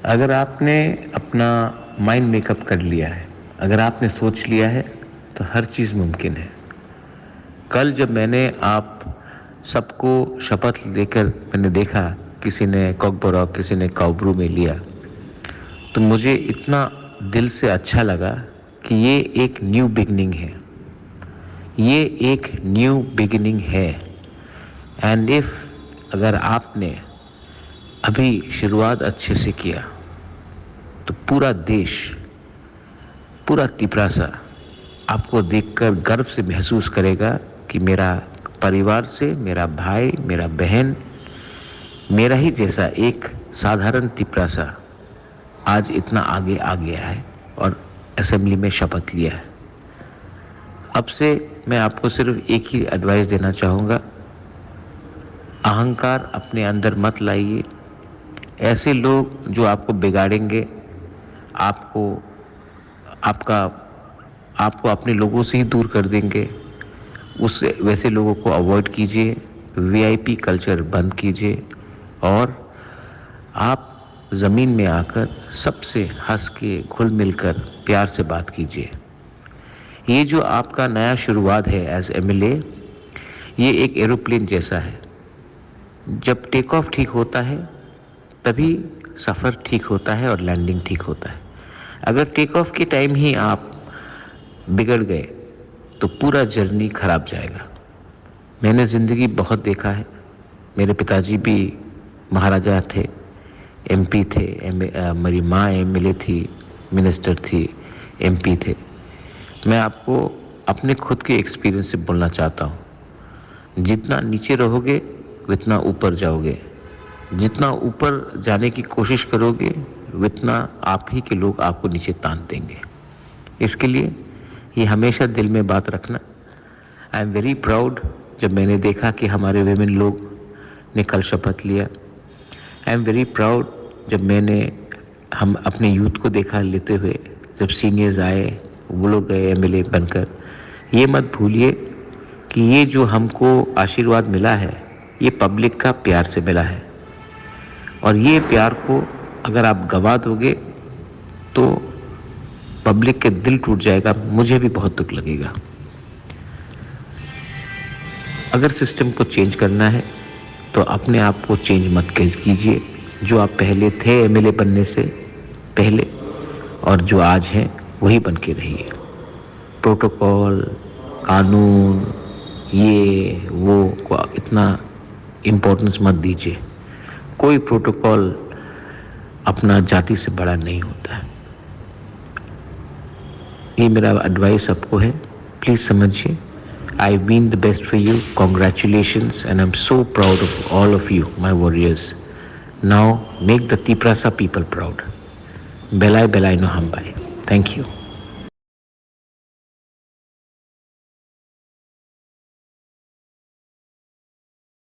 अगर आपने अपना माइंड मेकअप कर लिया है, अगर आपने सोच लिया है, तो हर चीज़ मुमकिन है। कल जब मैंने आप सबको शपथ लेकर मैंने देखा, किसी ने कॉकबोरॉक, किसी ने काउब्रू में लिया, तो मुझे इतना दिल से अच्छा लगा कि ये एक न्यू बिगिनिंग है। ये एक न्यू बिगिनिंग है। एंड इफ़ अगर आपने अभी शुरुआत अच्छे से किया, तो पूरा देश, पूरा तिपरासा आपको देखकर गर्व से महसूस करेगा कि मेरा परिवार से मेरा भाई, मेरा बहन, मेरा ही जैसा एक साधारण तिपरासा आज इतना आगे आ गया है और असेंबली में शपथ लिया है। अब से मैं आपको सिर्फ एक ही एडवाइस देना चाहूँगा, अहंकार अपने अंदर मत लाइए। ऐसे लोग जो आपको बिगाड़ेंगे, आपको आपका आपको अपने लोगों से ही दूर कर देंगे, उससे वैसे लोगों को अवॉइड कीजिए। वीआईपी कल्चर बंद कीजिए और आप ज़मीन में आकर सबसे हंस के घुल मिलकर प्यार से बात कीजिए। ये जो आपका नया शुरुआत है एज एमएलए, ये एक एरोप्लेन जैसा है। जब टेक ऑफ ठीक होता है तभी सफ़र ठीक होता है और लैंडिंग ठीक होता है। अगर टेक ऑफ के टाइम ही आप बिगड़ गए तो पूरा जर्नी खराब जाएगा। मैंने ज़िंदगी बहुत देखा है। मेरे पिताजी भी महाराजा थे, एमपी थे, मेरी माँ एमएलए थी, मिनिस्टर थी, एमपी थे। मैं आपको अपने खुद के एक्सपीरियंस से बोलना चाहता हूँ, जितना नीचे रहोगे उतना ऊपर जाओगे। जितना ऊपर जाने की कोशिश करोगे उतना आप ही के लोग आपको नीचे तान देंगे। इसके लिए ये हमेशा दिल में बात रखना। आई एम वेरी प्राउड जब मैंने देखा कि हमारे विमेन लोग ने कल शपथ लिया। आई एम वेरी प्राउड जब मैंने हम अपने यूथ को देखा लेते हुए, जब सीनियर्स आए वो लोग गए एमएलए बनकर। ये मत भूलिए कि ये जो हमको आशीर्वाद मिला है ये पब्लिक का प्यार से मिला है, और ये प्यार को अगर आप गवा दोगे तो पब्लिक के दिल टूट जाएगा। मुझे भी बहुत दुख लगेगा। अगर सिस्टम को चेंज करना है तो अपने आप को चेंज मत कीजिए। जो आप पहले थे एमएलए बनने से पहले और जो आज हैं वही बन के रहिए। प्रोटोकॉल, कानून, ये वो को इतना इम्पोर्टेंस मत दीजिए। कोई प्रोटोकॉल अपना जाति से बड़ा नहीं होता है। ये मेरा एडवाइस सबको है, प्लीज़ समझिए। I mean the best for you. Congratulations, and I'm so proud of all of you, my warriors. Now make the Tiprasa people proud. Belai belai no hambai. Thank you.